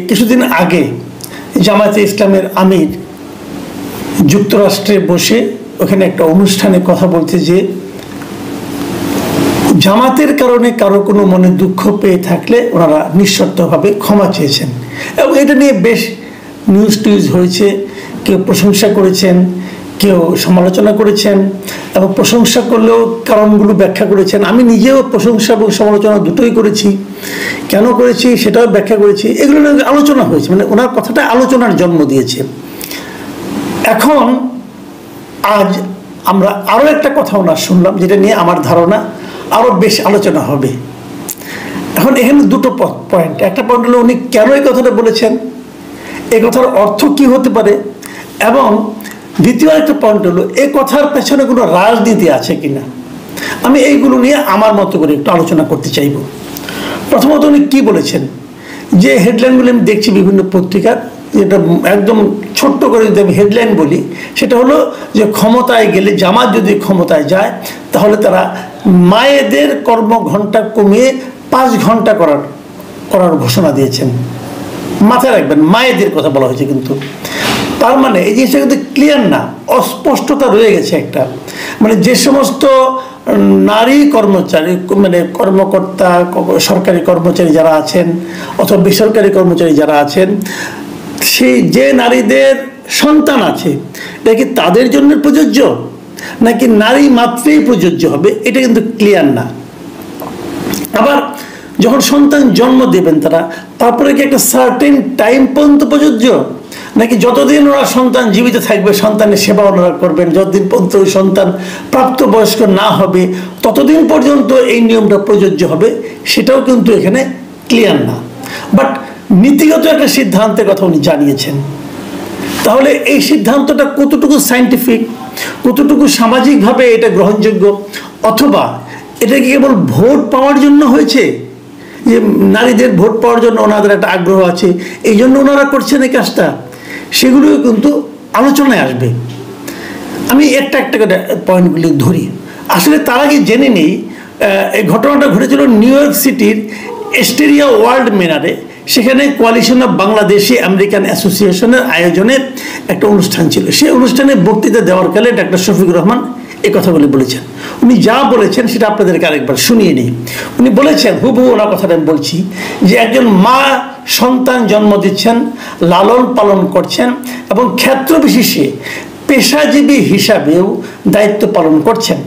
কিছুদিন আগে জামায়াতে ইসলামের আমির যুক্তরাষ্ট্রে বসে ওখানে একটা অনুষ্ঠানে কথা বলতে যে জামাতের কারণে কারো কোনো মনে দুঃখ পেয়ে থাকলে ওনারা নিঃশর্তভাবে ক্ষমা চেয়েছেন এবং এটা নিয়ে বেশ নিউজ টিউজ হয়েছে। কেউ প্রশংসা করেছেন, কেউ সমালোচনা করেছেন এবং প্রশংসা করলেও কারণগুলো ব্যাখ্যা করেছেন। আমি নিজেও প্রশংসা এবং সমালোচনা দুটোই করেছি, কেন করেছি সেটাও ব্যাখ্যা করেছি। এগুলো নিয়ে আলোচনা হয়েছে, মানে ওনার কথাটা আলোচনার জন্ম দিয়েছে। এখন আজ আমরা আরও একটা কথা ওনার শুনলাম, যেটা নিয়ে আমার ধারণা আরও বেশ আলোচনা হবে। এখন এখানে দুটো পয়েন্ট। একটা পয়েন্ট হলো উনি কেন এই কথাটা বলেছেন, এই কথার অর্থ কি হতে পারে, এবং দ্বিতীয় একটা পয়েন্ট হলো এই কথার পেছনে কোনো রাজনীতি আছে কিনা। আমি এইগুলো নিয়ে আমার মতো করে একটু আলোচনা করতে চাইব। প্রথমত উনি কী বলেছেন, যে হেডলাইনগুলো আমি দেখছি বিভিন্ন পত্রিকার, যেটা একদম ছোট্ট করে যদি আমি হেডলাইন বলি, সেটা হলো যে ক্ষমতায় গেলে, জামাত যদি ক্ষমতায় যায় তাহলে তারা মায়েদের কর্মঘণ্টা কমিয়ে 5 ঘন্টা করার ঘোষণা দিয়েছেন। মাথায় রাখবেন, মায়েদের কথা বলা হয়েছে, কিন্তু তার মানে এই জিনিসটা কিন্তু ক্লিয়ার না, অস্পষ্টতা রয়ে গেছে একটা। মানে যে সমস্ত নারী কর্মচারী, মানে কর্মকর্তা, সরকারি কর্মচারী যারা আছেন অথবা বেসরকারি কর্মচারী যারা আছেন, সেই যে নারীদের সন্তান আছে, এটা কি তাদের জন্য প্রযোজ্য নাকি নারী মাত্রেই প্রযোজ্য হবে, এটা কিন্তু ক্লিয়ার না। আবার যখন সন্তান জন্ম দেবেন তারা, তারপরে কি একটা সার্টেন টাইম পর্যন্ত প্রযোজ্য, নাকি যতদিন ওরা সন্তান জীবিত থাকবে সন্তানের সেবা ওনারা করবেন, যতদিন পর্যন্ত ওই সন্তান প্রাপ্তবয়স্ক না হবে ততদিন পর্যন্ত এই নিয়মটা প্রযোজ্য হবে, সেটাও কিন্তু এখানে ক্লিয়ার না। বাট নীতিগত একটা সিদ্ধান্তের কথা উনি জানিয়েছেন। তাহলে এই সিদ্ধান্তটা কতটুকু সায়েন্টিফিক, কতটুকু সামাজিকভাবে এটা গ্রহণযোগ্য, অথবা এটা কি কেবল ভোট পাওয়ার জন্য হয়েছে, যে নারীদের ভোট পাওয়ার জন্য ওনাদের একটা আগ্রহ আছে এই জন্য ওনারা করছেন এই কাজটা, সেগুলোও কিন্তু আলোচনায় আসবে। আমি একটা করে পয়েন্টগুলি ধরি। আসলে তার আগে জেনে নেই, এই ঘটনাটা ঘটেছিল নিউ ইয়র্ক সিটির এস্টেরিয়া ওয়ার্ল্ড ম্যানারে। সেখানে কোয়ালিশন অফ বাংলাদেশি আমেরিকান অ্যাসোসিয়েশনের আয়োজনে একটা অনুষ্ঠান ছিল। সেই অনুষ্ঠানে বক্তৃতা দেওয়ার কালে ডাক্তার শফিকুর রহমান এই কথাগুলি বলেছেন। উনি যা বলেছেন সেটা আপনাদেরকে আরেকবার শুনিয়ে নিই। উনি বলেছেন, হুবহু ওনার কথাটা আমি বলছি, যে একজন মা সন্তান জন্ম দিচ্ছেন, লালন পালন করছেন এবং ক্ষেত্র বিশেষে পেশাজীবী হিসাবেও দায়িত্ব পালন করছেন।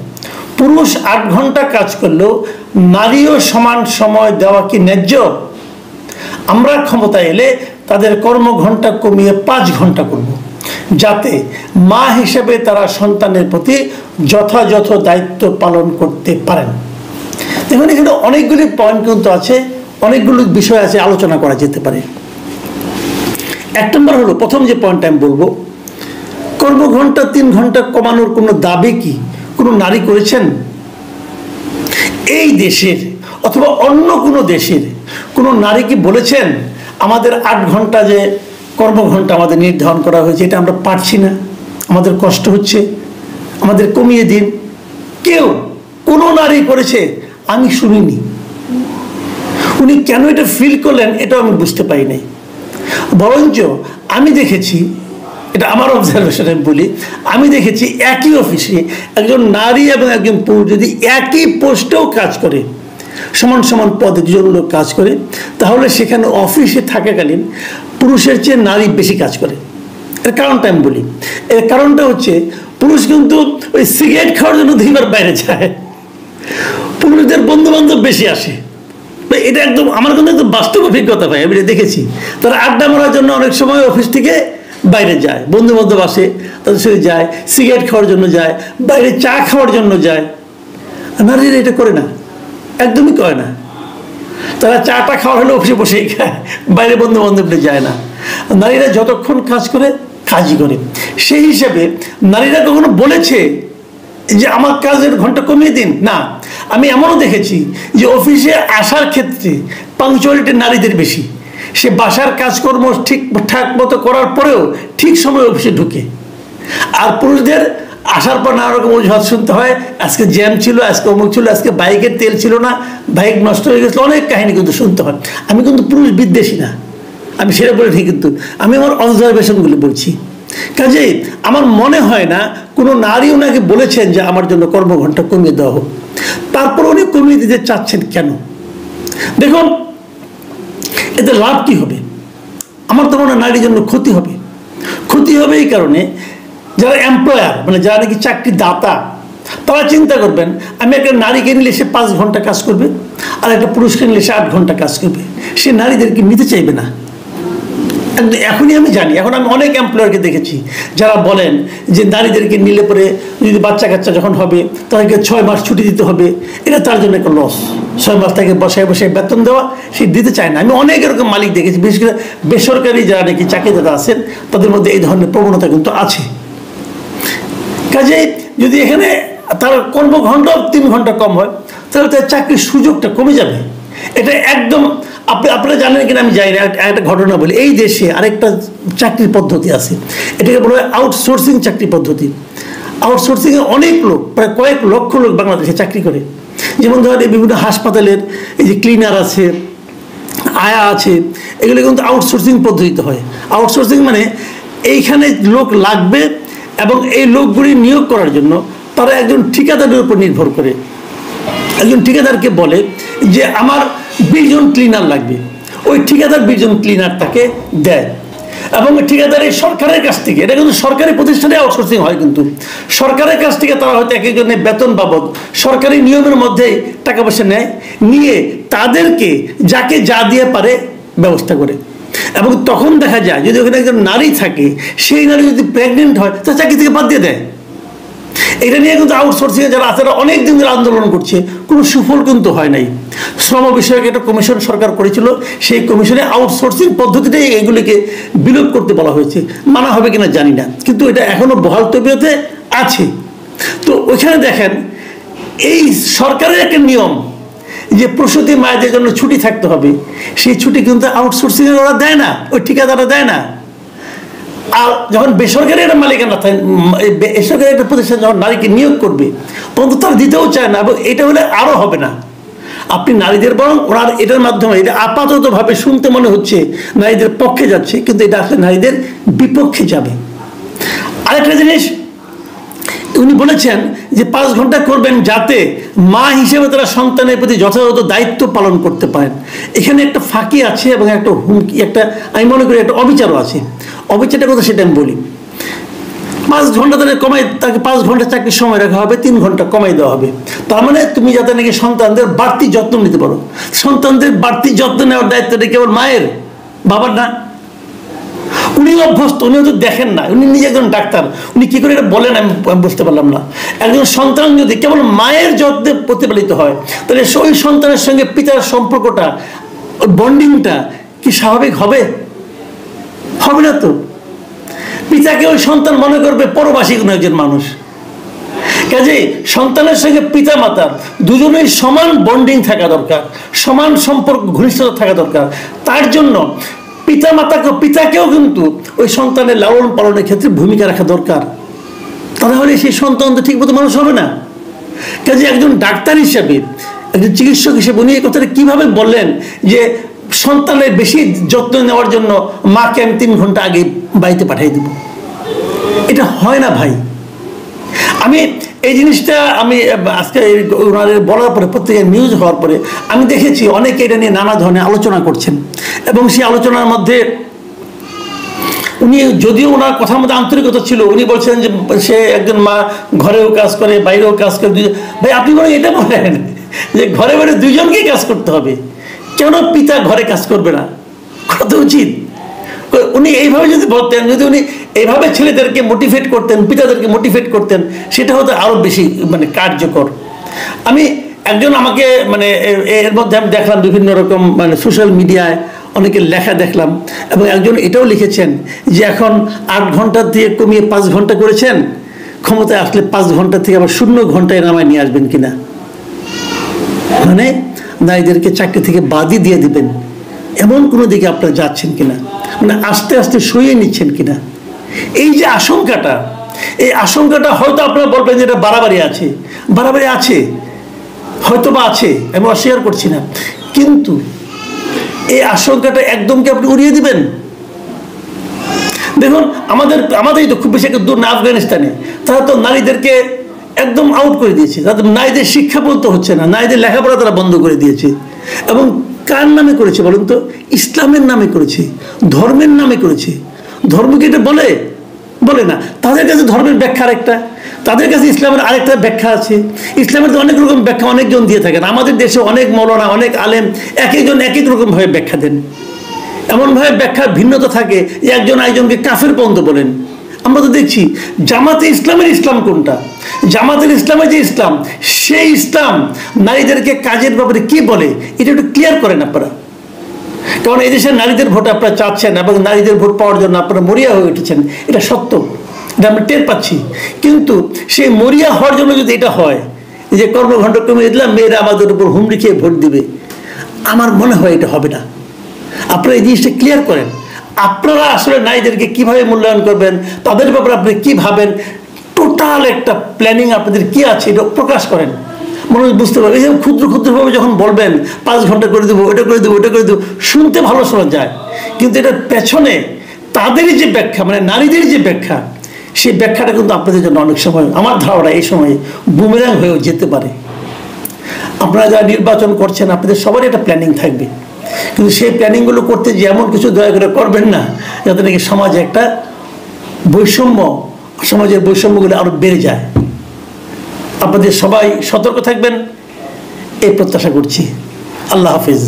পুরুষ 8 ঘন্টা কাজ করলেও নারীও সমান সময় দেওয়া কি ন্যায্য? আমরা ক্ষমতায় এলে তাদের কর্মঘণ্টা কমিয়ে 5 ঘন্টা করব, যাতে মা হিসেবে তারা সন্তানের প্রতি যথাযথ দায়িত্ব পালন করতে পারেন। দেখুন, এখানে অনেকগুলি পয়েন্ট কিন্তু আছে, অনেকগুলো বিষয় আছে, আলোচনা করা যেতে পারে। 1 নম্বর হলো, প্রথম যে পয়েন্টটা আমি বলবো, কর্মঘণ্টা 3 ঘন্টা কমানোর কোনো দাবি কি কোনো নারী করেছেন? এই দেশের অথবা অন্য কোনো দেশের কোনো নারী কি বলেছেন আমাদের 8 ঘন্টা যে কর্মঘণ্টা আমাদের নির্ধারণ করা হয়েছে এটা আমরা পারছি না, আমাদের কষ্ট হচ্ছে, আমাদের কমিয়ে দিন? কেউ কোনো নারী করেছে আমি শুনিনি। উনি কেন এটা ফিল করলেন এটাও আমি বুঝতে পারি নাই। বরঞ্চ আমি দেখেছি, এটা আমার অবজারভেশন আমি বলি, আমি দেখেছি একই অফিসে একজন নারী এবং একজন পুরুষ যদি একই পোস্টেও কাজ করে, সমান সমান পদে 2 জন লোক কাজ করে, তাহলে সেখানে অফিসে থাকাকালীন পুরুষের চেয়ে নারী বেশি কাজ করে। এর কারণটা আমি বলি। এর কারণটা হচ্ছে, পুরুষ কিন্তু ওই সিগারেট খাওয়ার জন্য 2বার বাইরে যায়, পুরুষদের বন্ধু বান্ধব বেশি আসে। এটা একদম আমার কিন্তু একদম বাস্তব অভিজ্ঞতা ভাই, আমি দেখেছি। তারা আড্ডা মারার জন্য অনেক সময় অফিস থেকে বাইরে যায়, বন্ধু বান্ধব আসে তাদের সাথে যায়, সিগারেট খাওয়ার জন্য যায়, বাইরে চা খাওয়ার জন্য যায়। নারীরা এটা করে না, একদমই করে না। তারা চাটা খাওয়া হলে অফিসে বসেই খায়, বাইরে বন্ধু বান্ধবরা যায় না। নারীরা যতক্ষণ কাজ করে কাজই করে। সেই হিসাবে নারীরা কখনো বলেছে যে আমার কাজের ঘন্টা কমিয়ে দিন? না। আমি এমনও দেখেছি যে অফিসে আসার ক্ষেত্রে পাংচুয়ালিটি নারীদের বেশি। সে বাসার কাজকর্ম ঠিকঠাক মতো করার পরেও ঠিক সময় অফিসে ঢুকে। আর পুরুষদের আসার পর নানা রকম অজুহাত শুনতে হয়, আজকে জ্যাম ছিল, আজকে অমুক ছিল, আজকে বাইকের তেল ছিল না, বাইক নষ্ট হয়ে গেছিলো, অনেক কাহিনী কিন্তু শুনতে হয়। আমি কিন্তু পুরুষ বিদ্বেষী না, আমি সেটা বলিনি, কিন্তু আমি আমার অবজারভেশনগুলি বলছি। কাজেই আমার মনে হয় না কোনো নারী ওনাকে বলেছেন যে আমার জন্য কর্মঘণ্টা কমিয়ে দেওয়া হোক। তারপর উনি কমিয়ে দিতে চাচ্ছেন কেন? দেখুন, এতে লাভ কি হবে? আমার তো মনে হয় নারীর জন্য ক্ষতি হবে। ক্ষতি হবে এই কারণে, যারা এমপ্লয়ার মানে যারা নাকি চাকরি দাতা, তারা চিন্তা করবেন আমি একটা নারীকে নিলে সে 5 ঘন্টা কাজ করবে, আর একটা পুরুষকে নিলে সে 8 ঘন্টা কাজ করবে। সে নারীদেরকে নিতে চাইবে না। এখনই আমি জানি, এখন আমি অনেক এমপ্লয়ারকে দেখেছি যারা বলেন যে নারীদেরকে নিলে পরে যদি বাচ্চা কাচ্চা যখন হবে তাদেরকে 6 মাস ছুটি দিতে হবে, এটা তার জন্য একটা লস। 6 মাস তাকে বসায় বসায় বেতন দেওয়া, সে দিতে চায় না। আমি অনেক এরকম মালিক দেখেছি, বিশেষ করে বেসরকারি যারা নাকি চাকরিদাতা আছেন তাদের মধ্যে এই ধরনের প্রবণতা কিন্তু আছে। কাজেই যদি এখানে তার কর্মঘণ্টাও 3 ঘন্টা কম হয়, তাহলে তার চাকরির সুযোগটা কমে যাবে। এটা একদম আপনারা জানেন কিনা আমি জানি না, একটা ঘটনা বলি। এই দেশে আরেকটা চাকরির পদ্ধতি আছে, এটাকে বলা হয় আউটসোর্সিং চাকরি পদ্ধতি। আউটসোর্সিংয়ে অনেক লোক, প্রায় কয়েক লক্ষ লোক বাংলাদেশে চাকরি করে। যেমন ধরেন এই বিভিন্ন হাসপাতালের এই যে ক্লিনার আছে, আয়া আছে, এগুলো কিন্তু আউটসোর্সিং পদ্ধতিতে হয়। আউটসোর্সিং মানে এইখানে লোক লাগবে এবং এই লোকগুলি নিয়োগ করার জন্য তারা একজন ঠিকাদারের উপর নির্ভর করে। একজন ঠিকাদারকে বলে যে আমার 20 জন ক্লিনার লাগবে, ওই ঠিকাদার 20 জন ক্লিনার তাকে দেয় এবং ঠিকাদার এই সরকারের কাছ থেকে, এটা কিন্তু সরকারি প্রতিষ্ঠানে আউটসোর্সিং হয়, কিন্তু সরকারের কাছ থেকে তারা হয়তো এক একজনের বেতন বাবদ সরকারি নিয়মের মধ্যেই টাকা পয়সা নেয়, নিয়ে তাদেরকে যাকে যা দিয়ে পারে ব্যবস্থা করে। এবং তখন দেখা যায় যদি ওখানে একজন নারী থাকে, সেই নারী যদি প্রেগনেন্ট হয় তা চাকরি থেকে বাদ দিয়ে দেয়। এটা নিয়ে কিন্তু আউটসোর্সিং যারা আছে তারা অনেক দিন ধরে আন্দোলন করছে, কোনো সুফল কিন্তু হয় নাই। শ্রম বিষয়ক একটা কমিশন সরকার করেছিল, সেই কমিশনে আউটসোর্সিং পদ্ধতিটাই এগুলিকে বিলোপ করতে বলা হয়েছে। মানা হবে কিনা জানি না, কিন্তু এটা এখনো বহাল তবিয়তে আছে। তো ওইখানে দেখেন এই সরকারের একটা নিয়ম যে প্রসূতি মায়েদের জন্য ছুটি থাকতে হবে, সেই ছুটি কিন্তু আউটসোর্সিং ওরা দেয় না, ওই ঠিকাদাররা দেয় না। আর যখন বেসরকারি একটা মালিকানা থাকে, বেসরকারি একটা প্রতিষ্ঠান যখন নারীকে নিয়োগ করবে তখন তো তারা দিতেও চায় না, এবং এটা হলে আরও হবে না। আপনি নারীদের বরং ওনার এটার মাধ্যমে, এটা আপাততভাবে শুনতে মনে হচ্ছে নারীদের পক্ষে যাচ্ছে, কিন্তু এটা আসলে নারীদের বিপক্ষে যাবে। আরেকটা জিনিস উনি বলেছেন যে 5 ঘন্টা করবেন যাতে মা হিসেবে তারা সন্তানের প্রতি যথাযথ দায়িত্ব পালন করতে পারেন। এখানে একটা ফাঁকি আছে এবং একটা হুমকি, একটা আমি মনে করি একটা অবিচারও আছে। অবিচারটা কথা সেটা আমি বলি। 5 ঘন্টা তাদের কমাই, তাকে 5 ঘন্টা চাকরির সময় রাখা হবে, 3 ঘন্টা কমাই দেওয়া হবে। তার মানে তুমি যাতে নাকি সন্তানদের বাড়তি যত্ন নিতে পারো। সন্তানদের বাড়তি যত্ন নেওয়ার দায়িত্বটা কেবল মায়ের, বাবার না। উনি অভ্যস্ত, উনিও তো দেখেন না, উনি নিজে একজন ডাক্তার, উনি কি করে এটা বলেন আমি বুঝতে পারলাম না। একজন সন্তান যদি কেবল মায়ের যত্নে প্রতিপালিত হয়, তাহলে ওই সন্তানের সঙ্গে পিতার সম্পর্কটা, বন্ডিংটা কি স্বাভাবিক হবে? হবে না তো। পিতাকে ওই সন্তান মনে করবে পরবাসী কোনো একজন মানুষ। কাজেই সন্তানের সঙ্গে পিতা মাতার দুজনেই সমান বন্ডিং থাকা দরকার, সমান সম্পর্ক, ঘনিষ্ঠতা থাকা দরকার। তার জন্য পিতাকেও কিন্তু ওই সন্তানের লালন পালনের ক্ষেত্রে ভূমিকা রাখা দরকার। তাহলে সেই সন্তান তো ঠিক মতো মানুষ হবে না। কাজে একজন ডাক্তার হিসেবে, একজন চিকিৎসক হিসেবে উনি এই কথাটা কিভাবে বললেন যে সন্তানের বেশি যত্ন নেওয়ার জন্য মাকে আমি 3 ঘন্টা আগে বাড়িতে পাঠিয়ে দেব? এটা হয় না ভাই। আমি এই জিনিসটা আমি আজকে ওনাদের বলার পরে, পত্রিকায় নিউজ হওয়ার পরে আমি দেখেছি অনেকে এটা নিয়ে নানা ধরনের আলোচনা করছেন, এবং সেই আলোচনার মধ্যে উনি, যদিও ওনার কথার মধ্যে আন্তরিকতা ছিল, উনি বলছেন যে সে একজন মা, ঘরেও কাজ করে বাইরেও কাজ করে। ভাই আপনি বলেন এটা বলেন যে ঘরে বাইরে দুইজনকেই কাজ করতে হবে, কেন পিতা ঘরে কাজ করবে না? কত উচিত। উনি এইভাবে যদি বলতেন, যদি উনি এইভাবে ছেলেদেরকে মোটিভেট করতেন, পিতাদেরকে মোটিভেট করতেন, সেটা হতো আরো বেশি কার্যকর। আমি একজন আমাকে এর মধ্যে আমি দেখলাম বিভিন্ন রকম সোশ্যাল মিডিয়ায় অনেকের লেখা দেখলাম, এবং একজন এটাও লিখেছেন যে এখন 8 ঘন্টা দিয়ে কমিয়ে 5 ঘন্টা করেছেন, ক্ষমতায় আসলে 5 ঘন্টা থেকে আবার 0 ঘন্টায় নামায় নিয়ে আসবেন কিনা, নারীদেরকে চাকরি থেকে বাদই দিয়ে দিবেন, এমন কোনো দিকে আপনারা যাচ্ছেন কিনা, আস্তে আস্তে সরিয়ে নিচ্ছেন কিনা। এই যে আশঙ্কাটা, এই আশঙ্কাটা হয়তো আপনারা বলবেন যে এটা বাড়াবাড়ি আছে, বাড়াবাড়ি আছে, হয়তো বা আছে, আমি অস্বীকার করছি না, কিন্তু এই আশঙ্কাটা একদম কি আপনি উড়িয়ে দিবেন? দেখুন আমাদেরই তো খুব বেশি একটা দূর না আফগানিস্তানে, তারা তো নারীদেরকে একদম আউট করে দিয়েছে, তাদের নারীদের শিক্ষা বলতে হচ্ছে না, নারীদের লেখাপড়া তারা বন্ধ করে দিয়েছে। এবং কার নামে করেছে বলুন তো? ইসলামের নামে করেছে, ধর্মের নামে করেছে। ধর্ম কি এটা বলে? বলে না। তাদের কাছে ধর্মের ব্যাখ্যা আরেকটা, তাদের কাছে ইসলামের আরেকটা ব্যাখ্যা আছে। ইসলামের তো অনেক রকম ব্যাখ্যা অনেকজন দিয়ে থাকেন। আমাদের দেশে অনেক মৌলানা, অনেক আলেম এক একজন এক এক রকম ভাবে ব্যাখ্যা দেন। এমনভাবে ব্যাখ্যার ভিন্নতা থাকে যে একজন আরেকজনকে কাফের পর্যন্ত বলেন। আমরা তো দেখছি জামাতে ইসলামের ইসলাম কোনটা? জামাতের ইসলামের যে ইসলাম, সেই ইসলাম নারীদেরকে কাজের ব্যাপারে কি বলে এটা একটু ক্লিয়ার করেন আপনারা। কারণ এই দেশের নারীদের ভোট আপনারা চাচ্ছেন এবং নারীদের ভোট পাওয়ার জন্য আপনারা মরিয়া হয়ে উঠেছেন, এটা সত্য, এটা আমরা টের পাচ্ছি। কিন্তু সেই মরিয়া হওয়ার জন্য যদি এটা হয় যে কর্মঘণ্ট কমিয়ে দিলাম, মেয়েরা আমাদের উপর হুমড়ি খেয়ে ভোট দিবে, আমার মনে হয় এটা হবে না। আপনারা এই জিনিসটা ক্লিয়ার করেন। আপনারা আসলে নারীদেরকে কিভাবে মূল্যায়ন করবেন, তাদের ব্যাপারে আপনি কি ভাবেন, টোটাল একটা প্ল্যানিং আপনাদের কি আছে এটা প্রকাশ করেন। মনে বুঝতে পারবেন। এই ক্ষুদ্র ক্ষুদ্রভাবে যখন বলবেন 5 ঘন্টা করে দেবো, এটা করে দেবো, ওটা করে দেবো, শুনতে ভালো শোনা যায়, কিন্তু এটার পেছনে তাদেরই যে ব্যাখ্যা, মানে নারীদের যে ব্যাখ্যা, সেই ব্যাখ্যাটা কিন্তু আপনাদের জন্য অনেক সময়, আমার ধারণা এই সময়ে বুমেরাং হয়েও যেতে পারে। আপনারা যারা নির্বাচন করছেন আপনাদের সবারই একটা প্ল্যানিং থাকবে, কিন্তু সেই প্ল্যানিংগুলো করতে যে এমন কিছু দয়া করে করবেন না যাতে নাকি সমাজে একটা বৈষম্য, সমাজের বৈষম্যগুলো আরো বেড়ে যায়। আপনাদের সবাই সতর্ক থাকবেন এই প্রত্যাশা করছি। আল্লাহ হাফিজ।